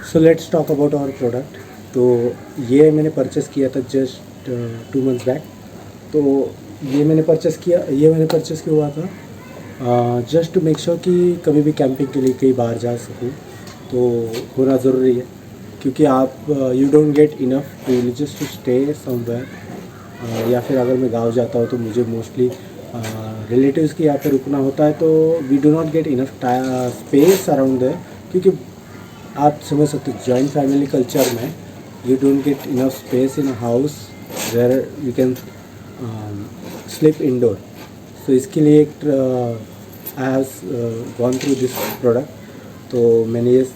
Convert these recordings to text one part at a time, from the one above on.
So let's talk about our product. तो ये मैंने परचेज़ किया था जस्ट 2 मंथ्स बैक। तो ये मैंने परचेज़ किया हुआ था जस्ट टू मेक श्योर कि कभी भी कैंपिंग के लिए कहीं बाहर जा सकूँ तो होना ज़रूरी है, क्योंकि आप you don't get enough privileges to stay somewhere. या फिर अगर मैं गांव जाता हूँ तो मुझे मोस्टली रिलेटिव्स के यहाँ पे रुकना होता है, तो we do not get enough space around there. क्योंकि आप समझ सकते हो जॉइंट फैमिली कल्चर में you don't get enough space in a house where you can sleep indoor. So इसके लिए एक I have gone through this product. तो मैंने ये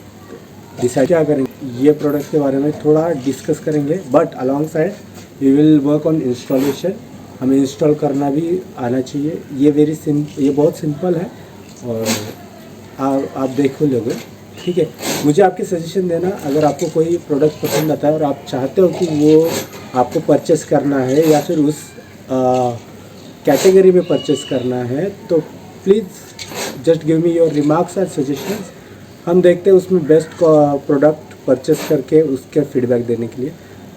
डिसाइड क्या करेंगे, ये प्रोडक्ट के बारे में थोड़ा डिस्कस करेंगे, but alongside we will work on installation. हमें इंस्टॉल करना भी आना चाहिए। ये बहुत सिंपल है और आप देख लोगे, ठीक है। मुझे आपके सजेशन देना, अगर आपको कोई प्रोडक्ट पसंद आता है और आप चाहते हो कि वो आपको परचेस करना है या फिर उस कैटेगरी में परचेस करना है, तो please just give me your remarks and suggestions. हम देखते हैं उसमें बेस्ट प्रोडक्ट परचेस करके उसके फीडबैक देने के लिए।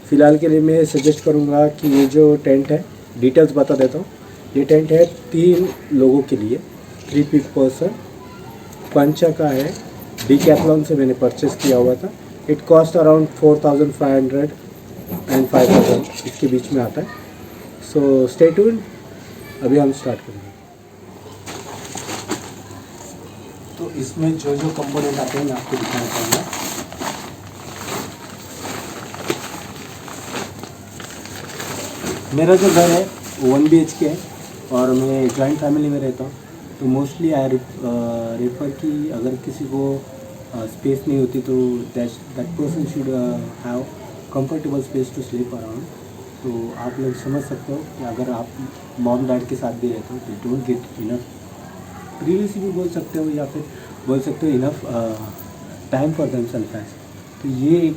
फ़िलहाल के लिए मैं सजेस्ट करूँगा कि ये जो टेंट है, डिटेल्स बता देता हूँ। ये टेंट है 3 लोगों के लिए, 3 पर्सन, पंचा का है, डीकैथलॉन से मैंने परचेस किया हुआ था। इट कॉस्ट अराउंड 4500 एंड 5000 इसके बीच में आता है। सो स्टे ट्यून्ड, अभी हम स्टार्ट करेंगे। तो इसमें जो जो कंपोनेंट आते हैं मैं आपको दिखाना चाहूँगा। मेरा जो घर है 1 BHK है और मैं जॉइंट फैमिली में रहता हूँ। तो मोस्टली आई रेफर कि अगर किसी को स्पेस नहीं होती तो that person should have comfortable space to sleep around. तो आप लोग समझ सकते हो कि अगर आप मॉम डैड के साथ भी रहते हो तो डोंट गेट इनफ प्रीवियसली भी बोल सकते हो, या फिर बोल सकते हो enough time for themselves age. तो ये एक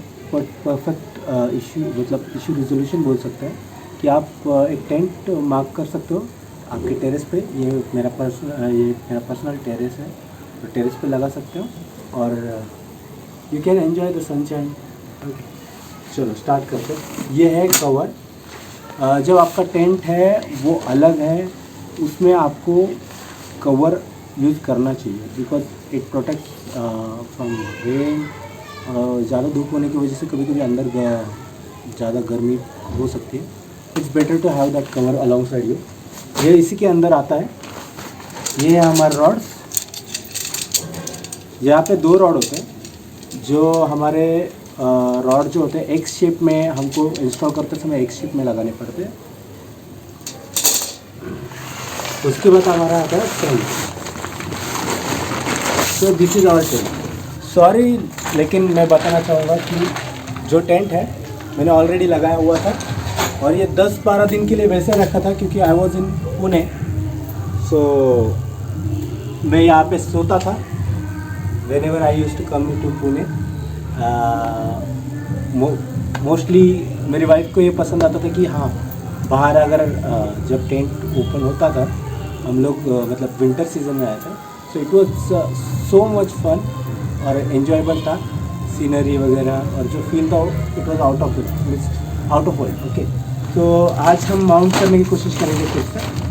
परफेक्ट इशू रिजोल्यूशन बोल सकते हैं कि आप एक टेंट मार्क कर सकते हो आपके टेरेस पे। ये मेरा पर्सनल टेरेस है, तो टेरेस पे लगा सकते हो और you can enjoy the sunshine. चलो स्टार्ट करते हैं। ये है कवर। जब आपका टेंट है वो अलग है, उसमें आपको कवर यूज़ करना चाहिए, because it protect from rain. ज़्यादा धूप होने की वजह से कभी कभी अंदर ज़्यादा गर्मी हो सकती है। It's better to have that cover alongside you. ये इसी के अंदर आता है। ये है हमारे रॉड्स। यहाँ पे 2 रॉड होते हैं जो हमारे रॉड जो होते हैं एक्स शेप में, हमको इंस्टॉल करते समय एक्स शेप में लगाने पड़ते हैं। उसके बाद हमारा आता है टेंट। तो this is our tent. Sorry, लेकिन मैं बताना चाहूँगा कि जो टेंट है मैंने ऑलरेडी लगाया हुआ था और ये 10-12 दिन के लिए वैसे रखा था क्योंकि आई वॉज इन पुणे। सो मैं यहाँ पे सोता था whenever I use to come to Pune. Mostly मेरी वाइफ को ये पसंद आता था कि हाँ, बाहर अगर जब टेंट ओपन होता था, हम लोग मतलब विंटर सीजन में आया था। So it was so much fun और एन्जॉयबल था, सीनरी वगैरह, और जो फील था it was out of world. Okay, तो आज हम माउंट करने की कोशिश करेंगे फिर से।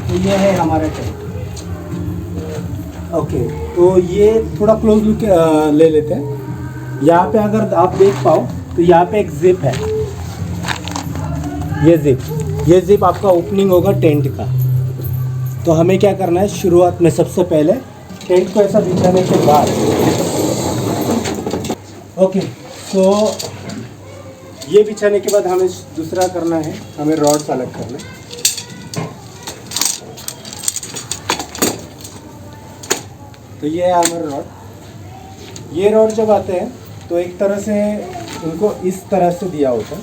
तो ये है हमारा टेंट। ओके, तो ये थोड़ा क्लोज लुक ले लेते हैं। यहाँ पे अगर आप देख पाओ तो यहाँ पे एक जिप है। ये जिप आपका ओपनिंग होगा टेंट का। तो हमें क्या करना है, शुरुआत में सबसे पहले टेंट को ऐसा बिछाने के बाद, ओके, तो ये बिछाने के बाद हमें दूसरा करना है, हमें रॉड्स अलग करना है। तो ये है हमारा रॉड। ये रॉड जब आते हैं तो एक तरह से इनको इस तरह से दिया होता है,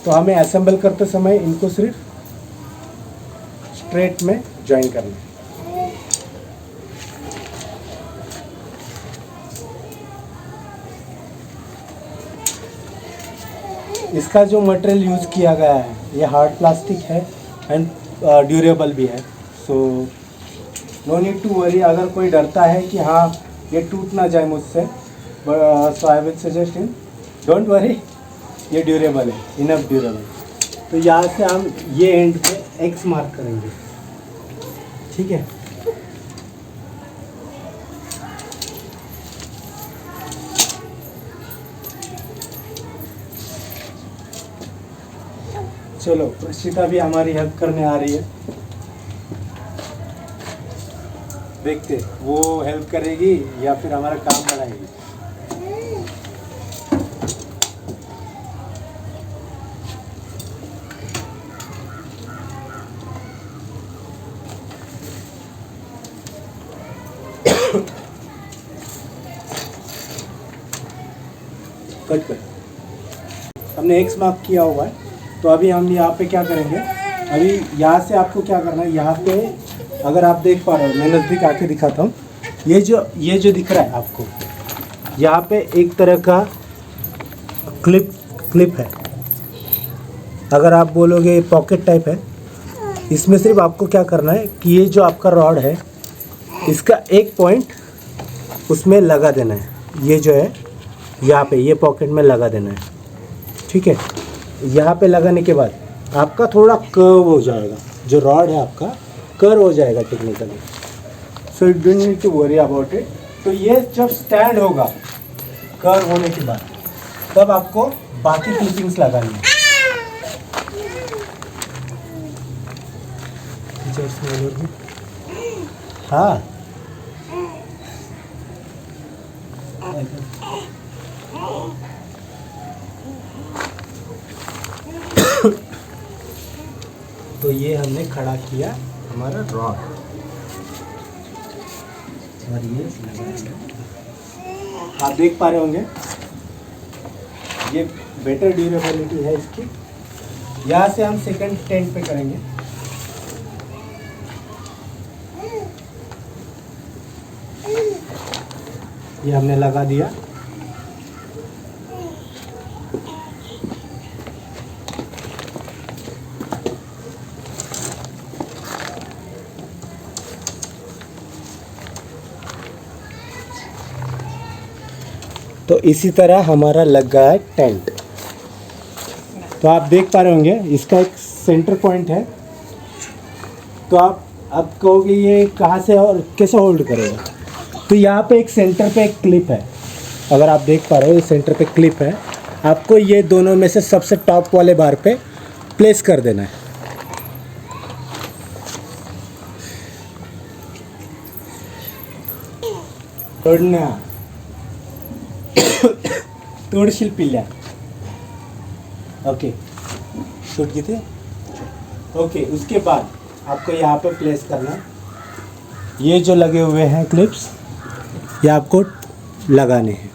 तो हमें असेंबल करते समय इनको सिर्फ स्ट्रेट में ज्वाइन करना है। इसका जो मटेरियल यूज़ किया गया है ये हार्ड प्लास्टिक है एंड ड्यूरेबल भी है। So no need to worry. अगर कोई डरता है कि हाँ ये टूट ना जाए मुझसे, so I will suggest him don't worry, ये ड्यूरेबल है, इनफ ड्यूरेबल। तो यहाँ से हम ये एंड पे एक्स मार्क करेंगे, ठीक है। चलो प्रशिता भी हमारी हेल्प करने आ रही है, देखते वो हेल्प करेगी या फिर हमारा काम बढ़ाएगी। कट कर, हमने एक्स मार्क किया हुआ है। तो अभी हम यहाँ पे क्या करेंगे, अभी यहाँ से आपको क्या करना है, यहाँ पे अगर आप देख पा रहे हो, मैं नज़दीक आके दिखाता हूँ। ये जो दिख रहा है आपको, यहाँ पे एक तरह का क्लिप है, अगर आप बोलोगे पॉकेट टाइप है। इसमें सिर्फ आपको क्या करना है कि ये जो आपका रॉड है इसका एक पॉइंट उसमें लगा देना है, ये जो है यहाँ पे ये पॉकेट में लगा देना है, ठीक है। यहाँ पे लगाने के बाद आपका थोड़ा कर्व हो जाएगा, जो रॉड है आपका कर्व हो जाएगा technically, so you don't need to worry about it. तो ये जब स्टैंड होगा कर्व होने के बाद, तब आपको बाकी क्लिपिंग्स लगानी है। हाँ तो ये हमने खड़ा किया हमारा रॉड, और ये आप देख पा रहे होंगे ये बेटर ड्यूरेबिलिटी है इसकी। यहाँ से हम सेकंड टेंट पे करेंगे। ये हमने लगा दिया। तो इसी तरह हमारा लग गया है टेंट। तो आप देख पा रहे होंगे इसका एक सेंटर पॉइंट है। तो आप अब कहोगे ये कहाँ से और कैसे होल्ड करेगा, तो यहाँ पे एक सेंटर पे एक क्लिप है, अगर आप देख पा रहे हो ये सेंटर पे क्लिप है। आपको ये दोनों में से सबसे टॉप वाले बार पे प्लेस कर देना है। तोड़शील पिल्ल्या, ओके शूट की थे। ओके उसके बाद आपको यहाँ पे प्लेस करना है। ये जो लगे हुए हैं क्लिप्स ये आपको लगाने हैं।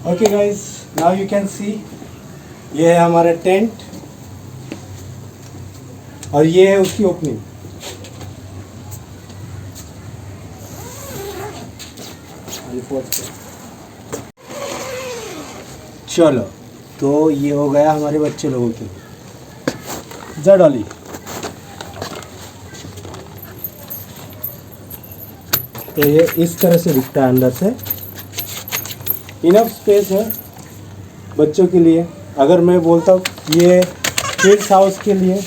Okay guys, now you can see ये है हमारा टेंट और ये है उसकी ओपनिंग। चलो तो ये हो गया हमारे बच्चे लोगों के लिए। जा डॉली, तो ये इस तरह से दिखता है अंदर से। इनफ स्पेस है बच्चों के लिए। अगर मैं बोलता हूँ ये किड्स हाउस के लिए,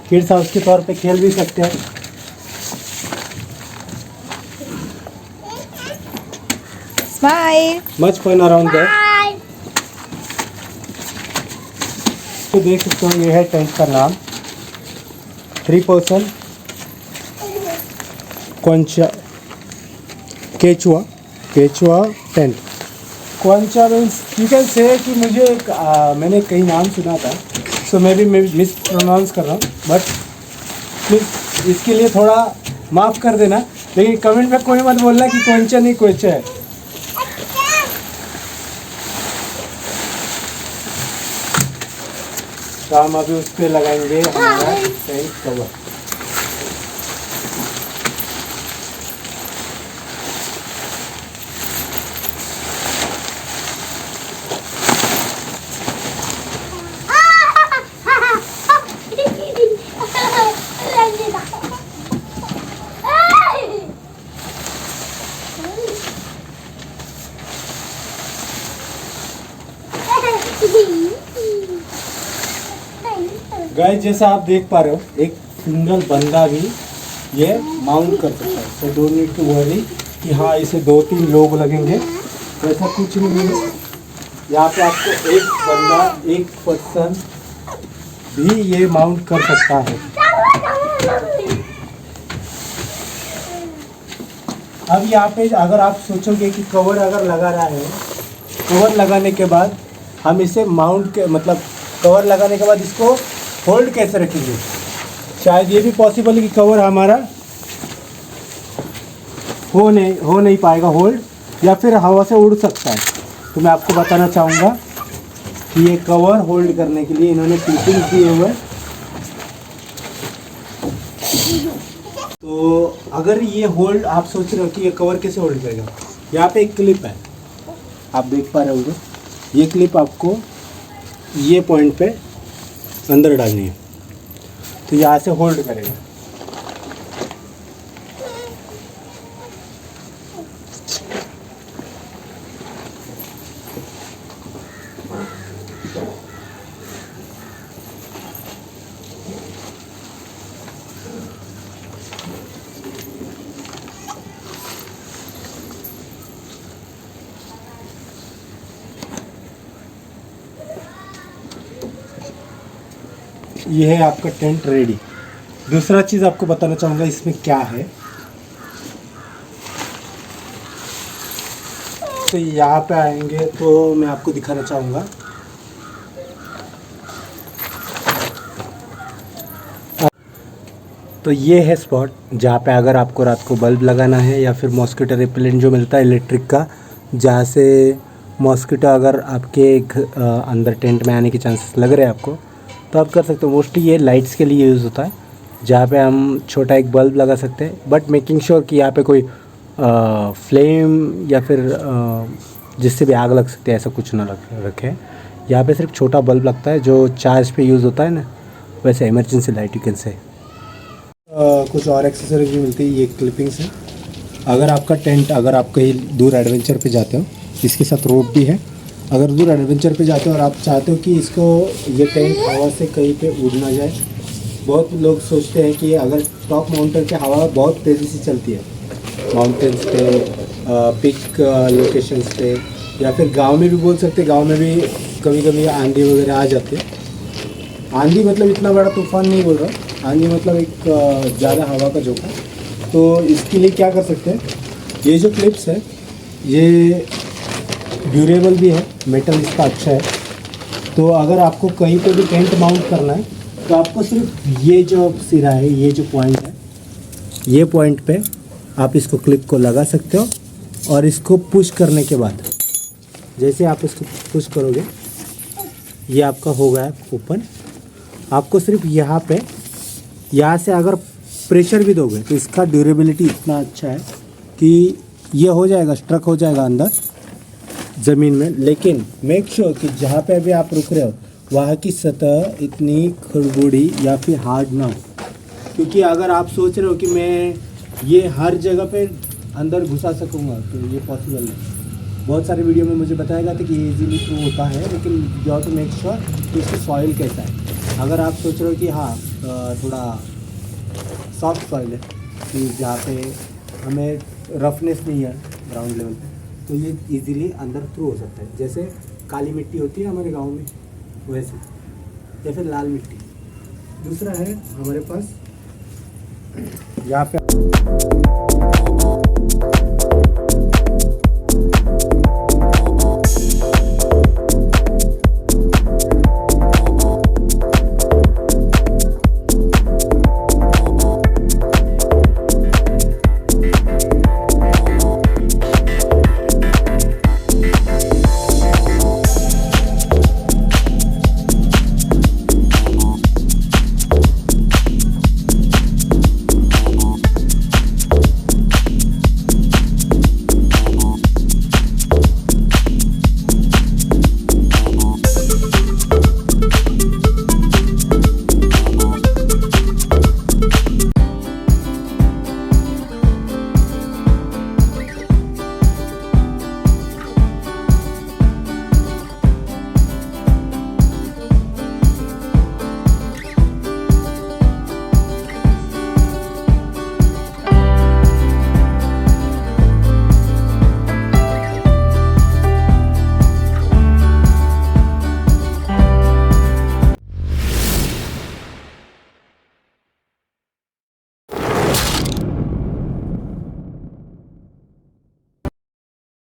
किड्स हाउस के तौर पे खेल भी सकते हैं। Smile. Much fun around that. तो देख सकते हो ये है टेंट का नाम, 3 पर्सन केचुआ टेंट। कौनचा मीन्स यू कैन से कि मुझे एक मैंने कहीं नाम सुना था, सो मैं भी मिस प्रोनाउंस कर रहा हूँ, बट प्लीज़ इसके लिए थोड़ा माफ़ कर देना। लेकिन कमेंट में कोई मत बोलना कि कौनचा नहीं कोचा है। तो हम अभी उस पर लगाएंगे हमारा टेंट कवर। गाइस जैसा आप देख पा रहे हो, एक सिंगल बंदा भी ये माउंट कर सकता है। So don't need to worry कि हाँ इसे 2-3 लोग लगेंगे, ऐसा कुछ नहीं है। यहाँ पे आपको एक बंदा, एक पर्सन भी ये माउंट कर सकता है। अब यहाँ पे अगर आप सोचोगे कि कवर अगर लगा रहा है, कवर लगाने के बाद हम इसे माउंट के मतलब कवर लगाने के बाद इसको होल्ड कैसे रखेंगे। शायद ये भी पॉसिबल है कि कवर हमारा हो नहीं पाएगा होल्ड, या फिर हवा से उड़ सकता है। तो मैं आपको बताना चाहूँगा कि ये कवर होल्ड करने के लिए इन्होंने क्लिपिंग दिए हुए। तो अगर ये होल्ड आप सोच रहे हो कि ये कवर कैसे होल्ड करेगा, यहाँ पे एक क्लिप है, आप देख पा रहे होंगे। ये क्लिप आपको ये पॉइंट पे अंदर डालनी है, तो यहाँ से होल्ड करेगा। ये है आपका टेंट रेडी। दूसरा चीज़ आपको बताना चाहूँगा इसमें क्या है। तो यहाँ पे आएंगे तो मैं आपको दिखाना चाहूँगा। तो ये है स्पॉट जहाँ पे अगर आपको रात को बल्ब लगाना है या फिर मॉस्किटो रिपेलेंट जो मिलता है इलेक्ट्रिक का, जहाँ से मॉस्किटो अगर आपके अंदर टेंट में आने के चांसेस लग रहे हैं आपको, तो आप कर सकते हो। मोस्टली ये लाइट्स के लिए यूज़ होता है, जहाँ पे हम छोटा एक बल्ब लगा सकते हैं, बट मेकिंग श्योर कि यहाँ पे कोई फ्लेम या फिर जिससे भी आग लग सकती है ऐसा कुछ ना रखें। यहाँ पे सिर्फ छोटा बल्ब लगता है जो चार्ज पे यूज़ होता है ना, वैसे इमरजेंसी लाइट यू कैन से। कुछ और एक्सेसरीज भी मिलती है, ये क्लिपिंग्स है। अगर आपका टेंट, अगर आप कहीं दूर एडवेंचर पे जाते हो, इसके साथ रोप भी है। अगर दूर एडवेंचर पे जाते हो और आप चाहते हो कि इसको ये टेंट हवा से कहीं पे उड़ ना जाए, बहुत लोग सोचते हैं कि अगर टॉप माउंटेन की हवा बहुत तेज़ी से चलती है माउंटेन्स पे, पिक लोकेशंस पे, या फिर गांव में भी बोल सकते हैं, गांव में भी कभी कभी आंधी वगैरह आ जाती है। आंधी मतलब इतना बड़ा तूफान नहीं बोल रहा, आंधी मतलब एक ज़्यादा हवा का झोंका। तो इसके लिए क्या कर सकते हैं, ये जो क्लिप्स है ये ड्यूरेबल भी है, मेटल इसका अच्छा है। तो अगर आपको कहीं पे भी टेंट माउंट करना है तो आपको सिर्फ ये जो सिरा है, ये जो पॉइंट है, ये पॉइंट पे आप इसको क्लिप को लगा सकते हो, और इसको पुश करने के बाद जैसे आप इसको पुश करोगे ये आपका हो गया ओपन। आपको सिर्फ यहाँ पे, यहाँ से अगर प्रेशर भी दोगे तो इसका ड्यूरेबिलिटी इतना अच्छा है कि ये हो जाएगा, स्ट्रक हो जाएगा अंदर ज़मीन में। लेकिन मेक श्योर कि जहाँ पे अभी आप रुक रहे हो वहाँ की सतह इतनी खड़बूड़ी या फिर हार्ड ना हो, क्योंकि अगर आप सोच रहे हो कि मैं ये हर जगह पे अंदर घुसा सकूँगा तो ये पॉसिबल नहीं। बहुत सारे वीडियो में मुझे बताया गया था कि ये इजीली प्रूव होता है, लेकिन you have to make sure कि इसकी सॉइल कैसा है। अगर आप सोच रहे हो कि हाँ थोड़ा सॉफ्ट सॉइल है कि जहाँ पे हमें रफनेस नहीं है ग्राउंड लेवल पे, तो ये इजीली अंदर थ्रू हो सकता है। जैसे काली मिट्टी होती है हमारे गांव में वैसे, या फिर लाल मिट्टी। दूसरा है हमारे पास यहाँ पे